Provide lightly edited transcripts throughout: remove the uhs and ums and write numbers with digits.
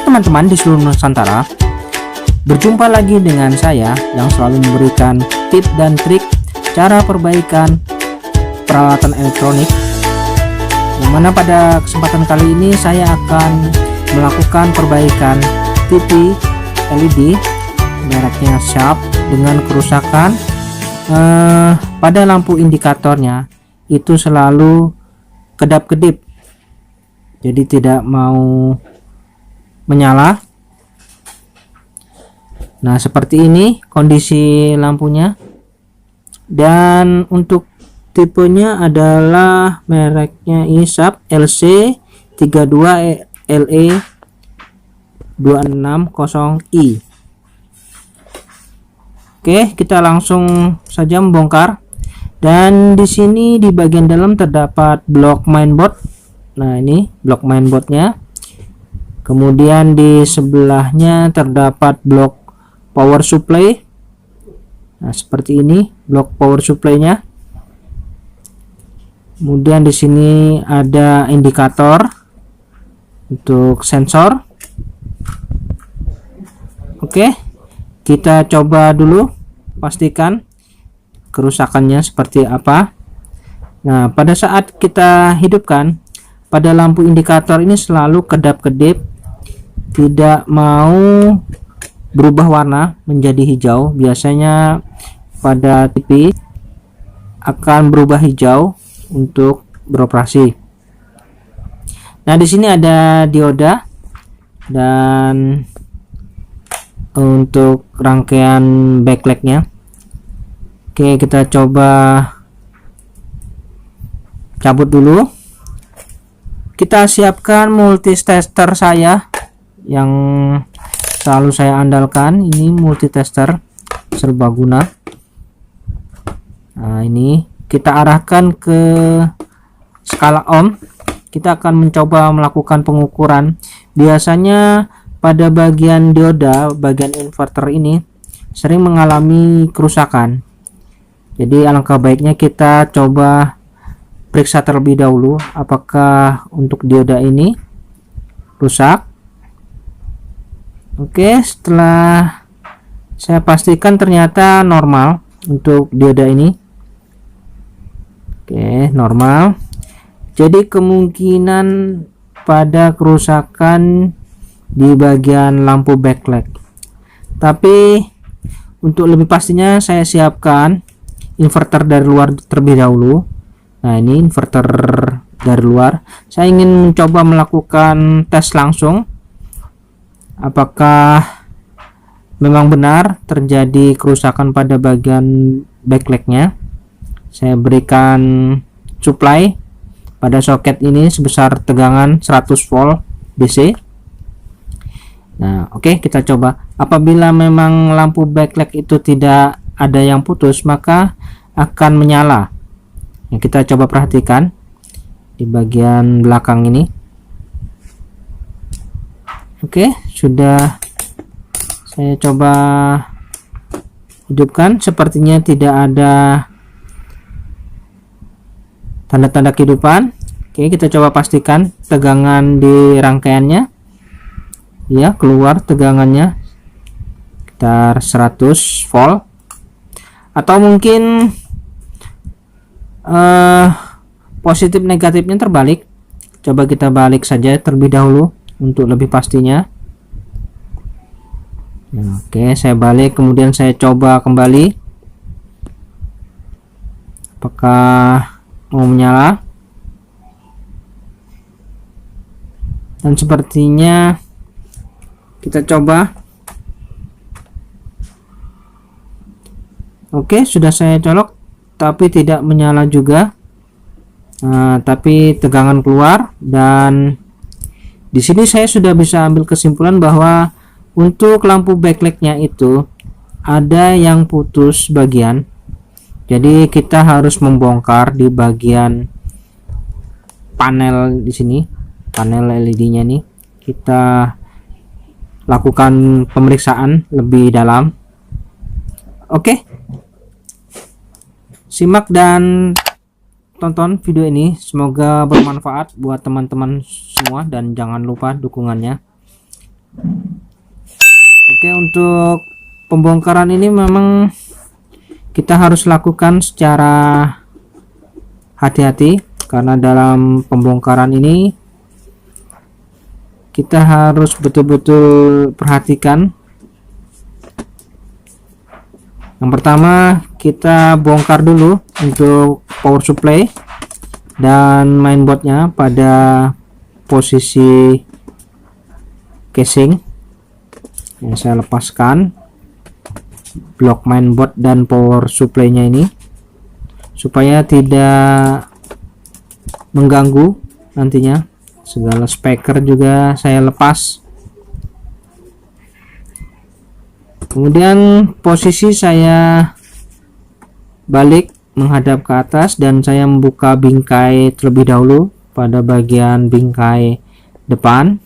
teman-teman di seluruh Nusantara, berjumpa lagi dengan saya yang selalu memberikan tips dan trik cara perbaikan peralatan elektronik, yang mana pada kesempatan kali ini saya akan melakukan perbaikan TV LED mereknya Sharp dengan kerusakan pada lampu indikatornya itu selalu kedap-kedip, jadi tidak mau menyala. Nah, seperti ini kondisi lampunya, dan untuk tipenya adalah mereknya Sharp LC32LE260i. Oke, kita langsung saja membongkar. Dan di sini di bagian dalam terdapat blok mainboard. Nah, ini blok mainboardnya. Kemudian di sebelahnya terdapat blok power supply. Nah, seperti ini blok power supply-nya. Kemudian di sini ada indikator untuk sensor. Oke, kita coba dulu pastikan kerusakannya seperti apa. Nah, pada saat kita hidupkan, pada lampu indikator ini selalu kedap-kedip, tidak mau berubah warna menjadi hijau. Biasanya pada TV akan berubah hijau untuk beroperasi. Nah, di sini ada dioda, dan untuk rangkaian backlightnya. Oke, kita coba cabut dulu. Kita siapkan multitester saya yang selalu saya andalkan. Ini multitester serbaguna. Nah, ini kita arahkan ke skala ohm. Kita akan mencoba melakukan pengukuran. Biasanya pada bagian dioda, bagian inverter ini sering mengalami kerusakan. Jadi alangkah baiknya kita coba periksa terlebih dahulu apakah untuk dioda ini rusak. Oke, setelah saya pastikan ternyata normal untuk dioda ini. Oke, normal. Jadi kemungkinan pada kerusakan di bagian lampu backlight. Tapi untuk lebih pastinya saya siapkan inverter dari luar terlebih dahulu. Nah, ini inverter dari luar. Saya ingin mencoba melakukan tes langsung apakah memang benar terjadi kerusakan pada bagian backlightnya. Saya berikan supply pada soket ini sebesar tegangan 100 volt DC. Nah, oke, kita coba. Apabila memang lampu backlight itu tidak ada yang putus, maka akan menyala. Yang kita coba perhatikan di bagian belakang ini. Oke, sudah saya coba hidupkan. Sepertinya tidak ada tanda-tanda kehidupan. Oke, kita coba pastikan tegangan di rangkaiannya. Ya, keluar tegangannya sekitar 100 volt. Atau mungkin positif negatifnya terbalik. Coba kita balik saja terlebih dahulu untuk lebih pastinya. Nah, oke, saya balik, kemudian saya coba kembali apakah mau menyala, dan sepertinya kita coba. Oke, sudah saya colok tapi tidak menyala juga. Nah, tapi tegangan keluar, dan di sini saya sudah bisa ambil kesimpulan bahwa untuk lampu backlightnya itu ada yang putus bagian. Jadi kita harus membongkar di bagian panel di sini, panel LED-nya nih. Kita lakukan pemeriksaan lebih dalam. Oke, simak dan tonton video ini, semoga bermanfaat buat teman-teman semua, dan jangan lupa dukungannya. Oke, untuk pembongkaran ini memang kita harus lakukan secara hati-hati, karena dalam pembongkaran ini kita harus betul-betul perhatikan. Yang pertama, kita bongkar dulu untuk power supply dan mainboardnya pada posisi casing. Yang saya lepaskan blok mainboard dan power supply-nya ini supaya tidak mengganggu nantinya. Segala speaker juga saya lepas. Kemudian posisi saya balik menghadap ke atas dan saya membuka bingkai terlebih dahulu pada bagian bingkai depan.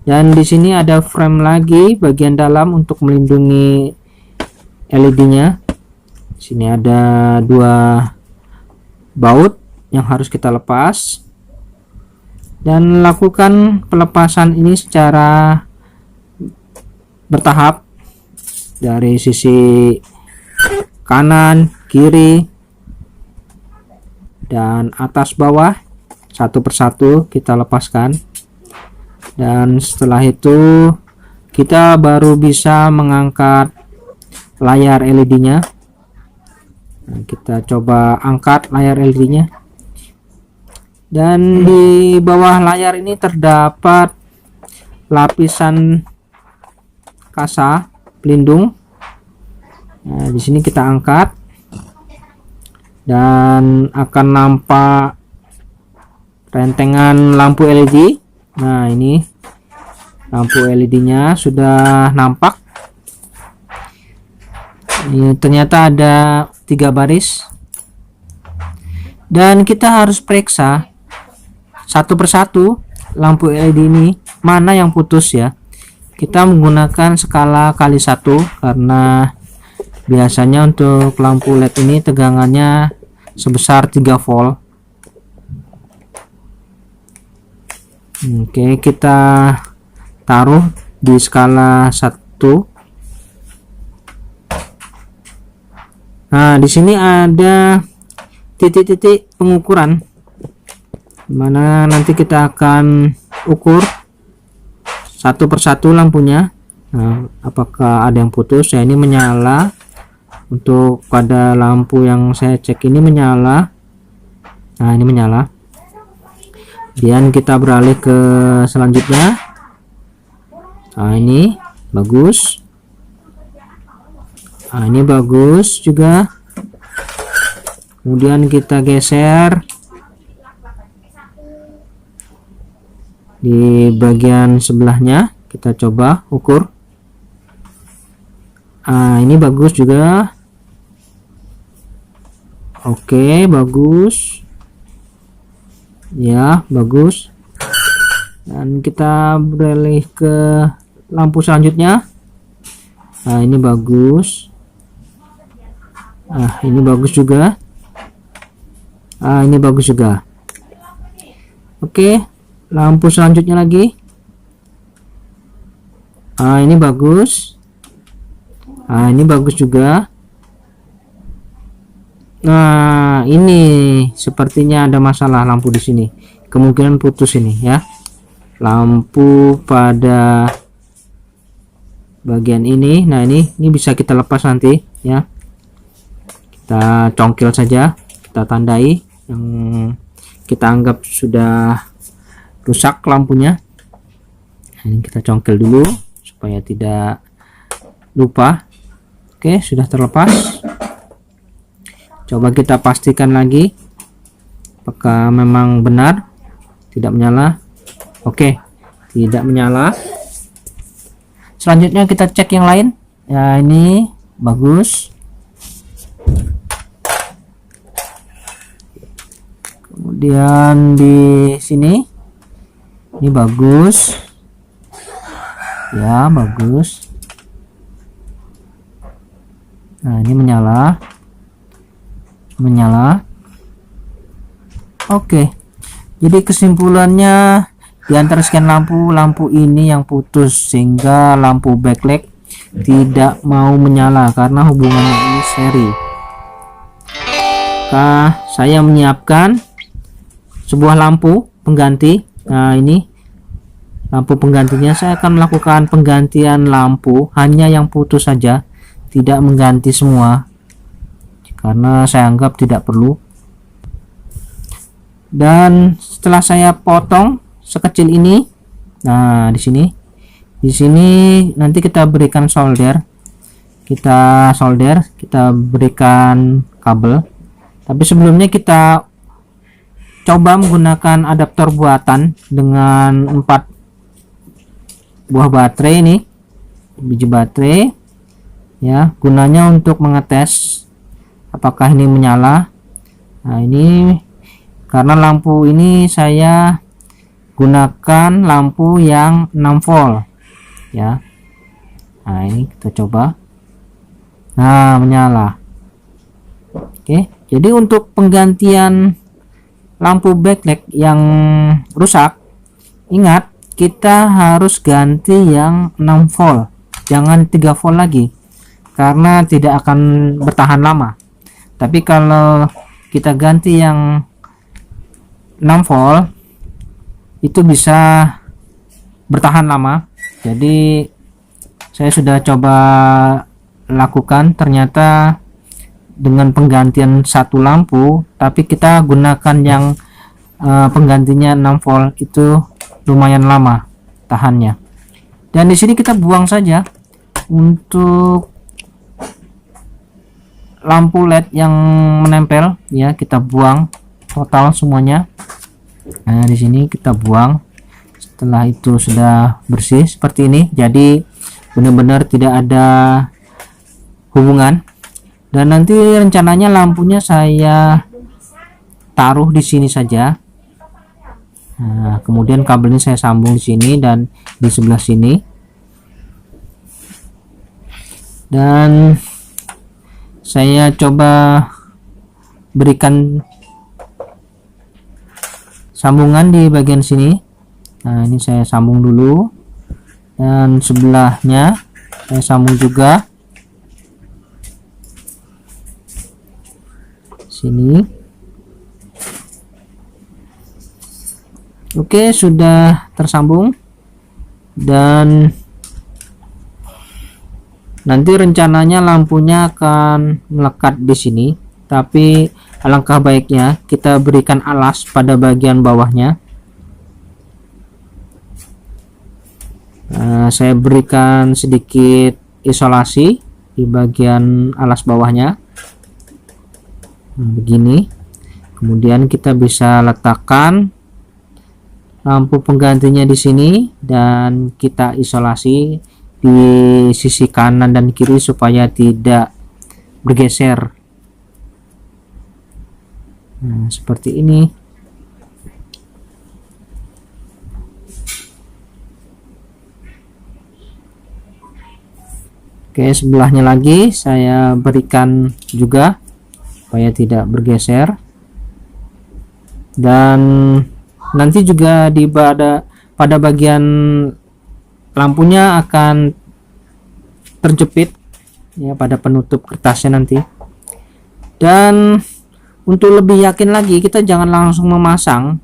Dan di sini ada frame lagi bagian dalam untuk melindungi LED-nya. Sini ada 2 baut yang harus kita lepas, dan lakukan pelepasan ini secara bertahap dari sisi kanan, kiri, dan atas bawah. Satu persatu kita lepaskan, dan setelah itu kita baru bisa mengangkat layar LED-nya. Nah, kita coba angkat layar LED-nya, dan di bawah layar ini terdapat lapisan kasa pelindung. Nah, di sini kita angkat dan akan nampak rentengan lampu LED. Nah, ini lampu LED-nya sudah nampak. Ini ternyata ada 3 baris, dan kita harus periksa satu persatu lampu LED ini mana yang putus ya. Kita menggunakan skala kali 1 karena biasanya untuk lampu LED ini tegangannya sebesar 3 volt. Oke, kita taruh di skala 1. Nah, di sini ada titik-titik pengukuran, dimana nanti kita akan ukur satu persatu lampunya. Nah, apakah ada yang putus? Ya, ini menyala. Untuk pada lampu yang saya cek ini menyala. Nah, ini menyala. Kemudian kita beralih ke selanjutnya. Nah, ini bagus. Nah, ini bagus juga. Kemudian kita geser di bagian sebelahnya, kita coba ukur. Ah, ini bagus juga. Oke, bagus ya, bagus. Dan kita beralih ke lampu selanjutnya. Nah, ini bagus. Ah, ini bagus juga. Ah, ini bagus juga. Oke, lampu selanjutnya lagi. Ah, ini bagus. Ah, ini bagus juga. Nah, ini sepertinya ada masalah lampu di sini. Kemungkinan putus ini ya. Lampu pada bagian ini. Nah, ini bisa kita lepas nanti ya. Kita congkel saja, kita tandai yang kita anggap sudah rusak lampunya. Nah, ini kita congkel dulu supaya tidak lupa. Oke, sudah terlepas. Coba kita pastikan lagi apakah memang benar tidak menyala. Oke, tidak menyala. Selanjutnya kita cek yang lain ya. Ini bagus. Kemudian di sini ini bagus ya, bagus. Nah, ini menyala. Oke, jadi kesimpulannya di antara sekian lampu ini yang putus, sehingga lampu backlight tidak mau menyala karena hubungannya ini seri. Saya menyiapkan sebuah lampu pengganti. Nah, ini lampu penggantinya. Saya akan melakukan penggantian lampu hanya yang putus saja, tidak mengganti semua karena saya anggap tidak perlu. Dan setelah saya potong sekecil ini, nah di sini nanti kita berikan solder, kita berikan kabel. Tapi sebelumnya kita coba menggunakan adaptor buatan dengan 4 buah baterai, ini biji baterai ya, gunanya untuk mengetes apakah ini menyala. Nah, ini karena lampu ini saya gunakan lampu yang 6 volt ya. Nah, ini kita coba. Nah, menyala. Oke, jadi untuk penggantian lampu backlight yang rusak, ingat kita harus ganti yang 6 volt, jangan 3 volt lagi karena tidak akan bertahan lama. Tapi kalau kita ganti yang 6 volt itu bisa bertahan lama. Jadi saya sudah coba lakukan, ternyata dengan penggantian satu lampu tapi kita gunakan yang penggantinya 6 volt itu lumayan lama tahannya. Dan di sini kita buang saja untuk lampu LED yang menempel ya, kita buang total semuanya. Nah, di sini kita buang. Setelah itu sudah bersih seperti ini, jadi benar-benar tidak ada hubungan. Dan nanti rencananya lampunya saya taruh di sini saja. Nah, kemudian kabelnya saya sambung di sini dan di sebelah sini. Dan saya coba berikan sambungan di bagian sini. Nah, ini saya sambung dulu, dan sebelahnya saya sambung juga sini. Oke, sudah tersambung. Dan nanti rencananya lampunya akan melekat di sini, tapi alangkah baiknya kita berikan alas pada bagian bawahnya. Saya berikan sedikit isolasi di bagian alas bawahnya. Begini. Kemudian kita bisa letakkan lampu penggantinya di sini dan kita isolasi di sisi kanan dan kiri supaya tidak bergeser. Nah, seperti ini. Oke, sebelahnya lagi saya berikan juga supaya tidak bergeser. Dan nanti juga pada bagian lampunya akan terjepit ya pada penutup kertasnya nanti. Dan untuk lebih yakin lagi, kita jangan langsung memasang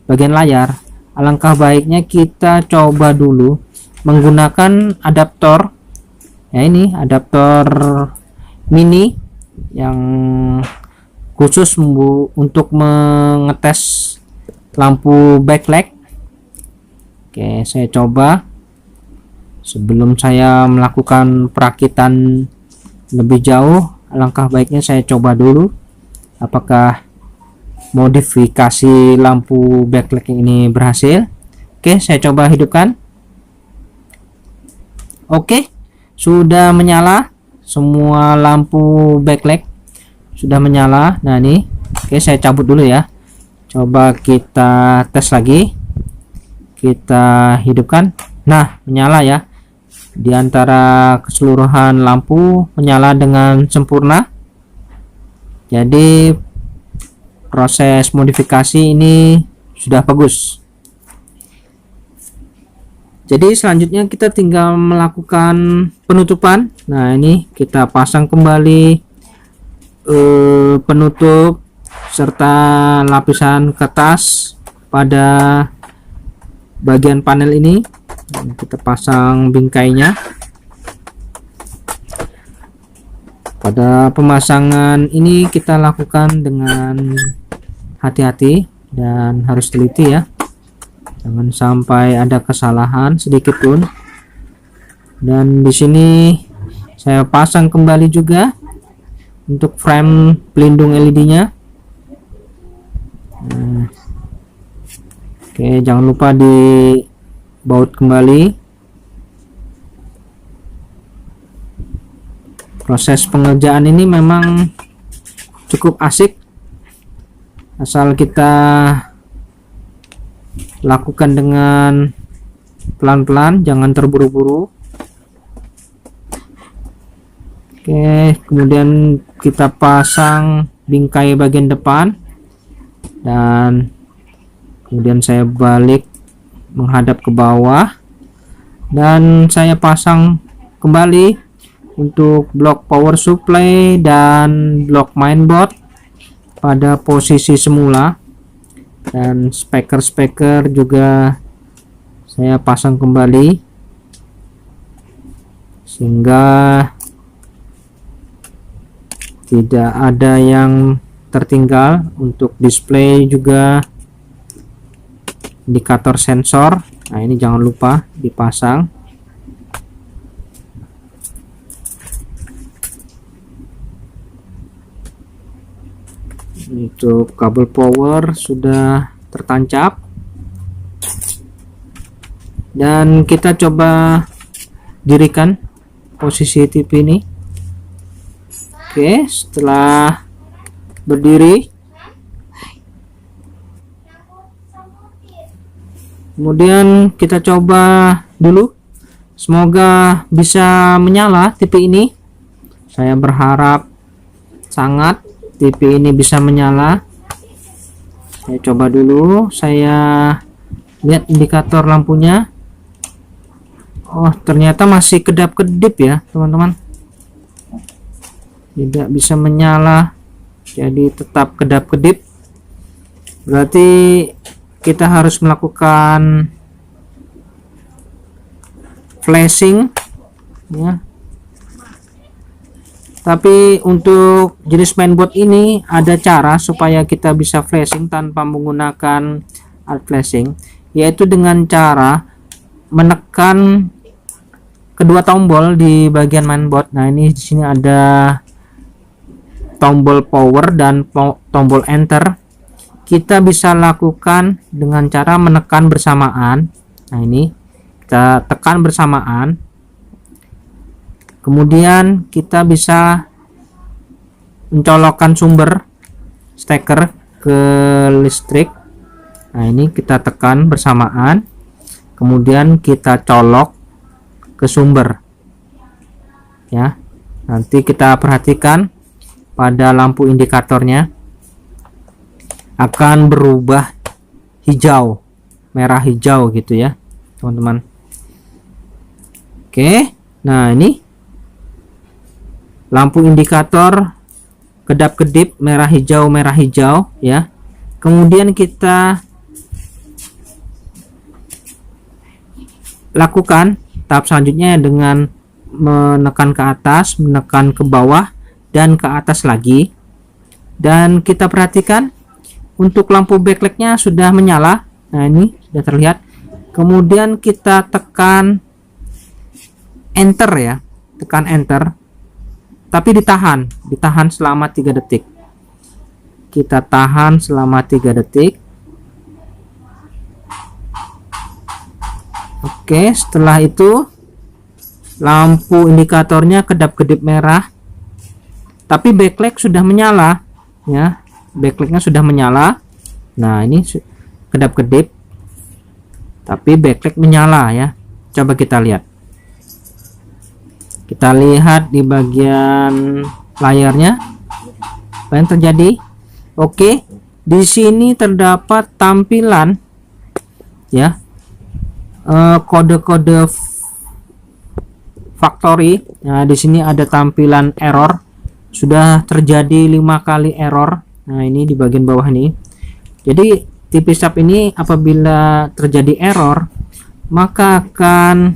bagian layar. Alangkah baiknya kita coba dulu menggunakan adaptor ya, ini adaptor mini yang khusus untuk mengetes lampu backlight. Oke, saya coba. Sebelum saya melakukan perakitan lebih jauh, alangkah baiknya saya coba dulu apakah modifikasi lampu backlight ini berhasil. Oke, saya coba hidupkan. Oke, sudah menyala. Semua lampu backlight sudah menyala. Nah, ini oke, saya cabut dulu ya. Coba kita tes lagi, kita hidupkan. Nah, menyala ya. Di antara keseluruhan lampu menyala dengan sempurna. Jadi proses modifikasi ini sudah bagus. Jadi selanjutnya kita tinggal melakukan penutupan. Nah, ini kita pasang kembali penutup serta lapisan kertas pada bagian panel ini. Kita pasang bingkainya. Pada pemasangan ini kita lakukan dengan hati-hati dan harus teliti ya. Jangan sampai ada kesalahan sedikit pun. Dan di sini saya pasang kembali juga untuk frame pelindung LED-nya. Oke, jangan lupa dibaut kembali. Proses pengerjaan ini memang cukup asik, asal kita lakukan dengan pelan-pelan, jangan terburu-buru. Oke, kemudian kita pasang bingkai bagian depan dan kemudian saya balik menghadap ke bawah dan saya pasang kembali untuk blok power supply dan blok mainboard pada posisi semula. Dan speaker juga saya pasang kembali sehingga tidak ada yang tertinggal. Untuk display juga indikator sensor, nah ini jangan lupa dipasang. Untuk kabel power sudah tertancap dan kita coba dirikan posisi TV ini. Oke, setelah berdiri kemudian kita coba dulu, semoga bisa menyala TV ini. Saya berharap sangat TV ini bisa menyala. Saya coba dulu, saya lihat indikator lampunya. Oh, ternyata masih kedap-kedip ya teman-teman, tidak bisa menyala, jadi tetap kedap-kedip. Berarti kita harus melakukan flashing ya. Tapi untuk jenis mainboard ini ada cara supaya kita bisa flashing tanpa menggunakan alat flashing, yaitu dengan cara menekan kedua tombol di bagian mainboard. Nah, ini di sini ada tombol power dan tombol enter. Kita bisa lakukan dengan cara menekan bersamaan. Nah, ini kita tekan bersamaan. Kemudian kita bisa mencolokkan sumber steker ke listrik. Nah, ini kita tekan bersamaan, kemudian kita colok ke sumber ya. Nanti kita perhatikan pada lampu indikatornya akan berubah hijau, merah hijau gitu ya teman-teman. Oke, nah ini lampu indikator kedap-kedip merah hijau ya. Kemudian kita lakukan tahap selanjutnya dengan menekan ke atas, menekan ke bawah dan ke atas lagi. Dan kita perhatikan untuk lampu backlightnya sudah menyala. Nah, ini sudah terlihat. Kemudian kita tekan enter ya, tekan enter, tapi ditahan selama 3 detik. Kita tahan selama 3 detik. Oke, setelah itu lampu indikatornya kedap-kedip merah, tapi backlight sudah menyala ya. Backlightnya sudah menyala. Nah, ini kedap-kedip tapi backlight menyala ya. Coba kita lihat. Kita lihat di bagian layarnya apa yang terjadi. Oke, di sini terdapat tampilan ya, kode-kode factory. Nah, di sini ada tampilan error. Sudah terjadi 5 kali error. Nah, ini di bagian bawah nih. Jadi TP-SAP ini apabila terjadi error maka akan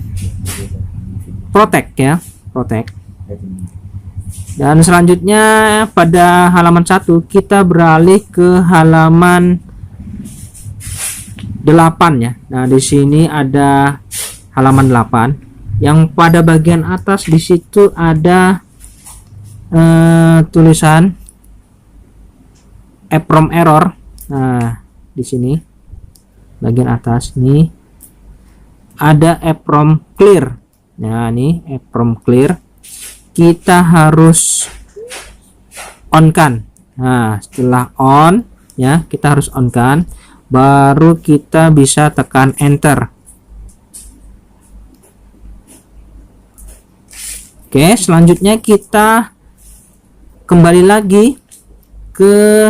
protect ya, protect. Dan selanjutnya pada halaman 1 kita beralih ke halaman 8 ya. Nah, di sini ada halaman 8 yang pada bagian atas di situ ada tulisan EPROM error. Nah, di sini bagian atas nih ada EPROM clear. Nah, ini EPROM clear. Kita harus on kan. Nah, setelah on ya, kita harus on kan, baru kita bisa tekan enter. Oke, selanjutnya kita kembali lagi ke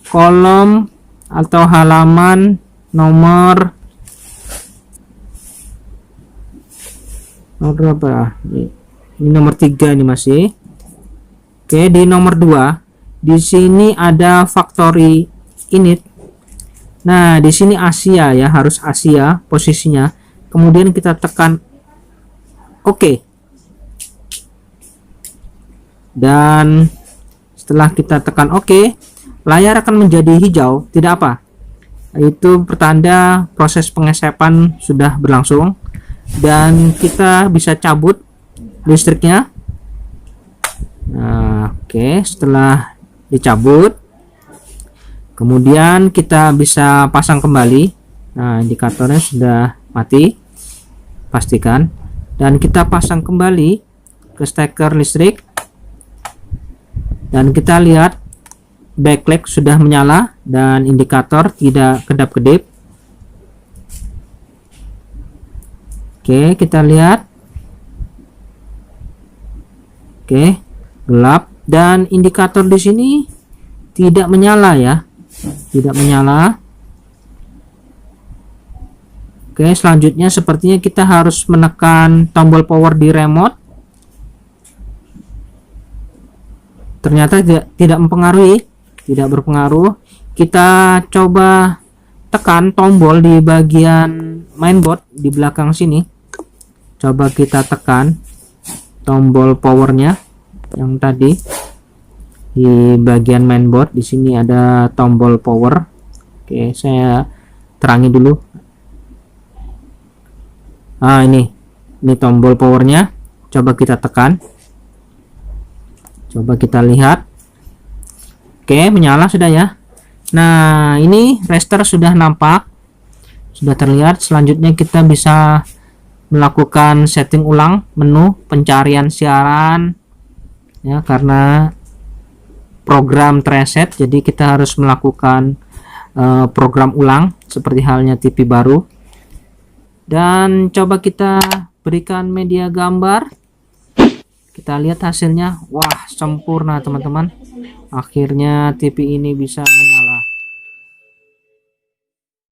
kolom atau halaman nomor berapa? Ini nomor 3 ini masih. Oke, di nomor 2 di sini ada factory init. Nah, di sini Asia ya, harus Asia posisinya. Kemudian kita tekan OK. Dan setelah kita tekan OK, layar akan menjadi hijau, tidak apa. Itu pertanda proses pengesepan sudah berlangsung dan kita bisa cabut listriknya. Nah, oke, setelah dicabut kemudian kita bisa pasang kembali. Nah, indikatornya sudah mati, pastikan, dan kita pasang kembali ke steker listrik dan kita lihat backlight sudah menyala dan indikator tidak kedap-kedip. Oke, kita lihat. Oke, gelap dan indikator di sini tidak menyala ya, tidak menyala. Oke, selanjutnya sepertinya kita harus menekan tombol power di remote. Ternyata tidak mempengaruhi, tidak berpengaruh. Kita coba tekan tombol di bagian mainboard di belakang sini. Coba kita tekan tombol powernya yang tadi di bagian mainboard. Di sini ada tombol power. Oke, saya terangi dulu. Nah, ini tombol powernya. Coba kita tekan. Coba kita lihat. Oke, menyala sudah ya. Nah, ini raster sudah nampak, sudah terlihat. Selanjutnya kita bisa melakukan setting ulang menu pencarian siaran ya, karena program reset, jadi kita harus melakukan program ulang seperti halnya TV baru. Dan coba kita berikan media gambar, kita lihat hasilnya. Wah, sempurna teman-teman. Akhirnya TV ini bisa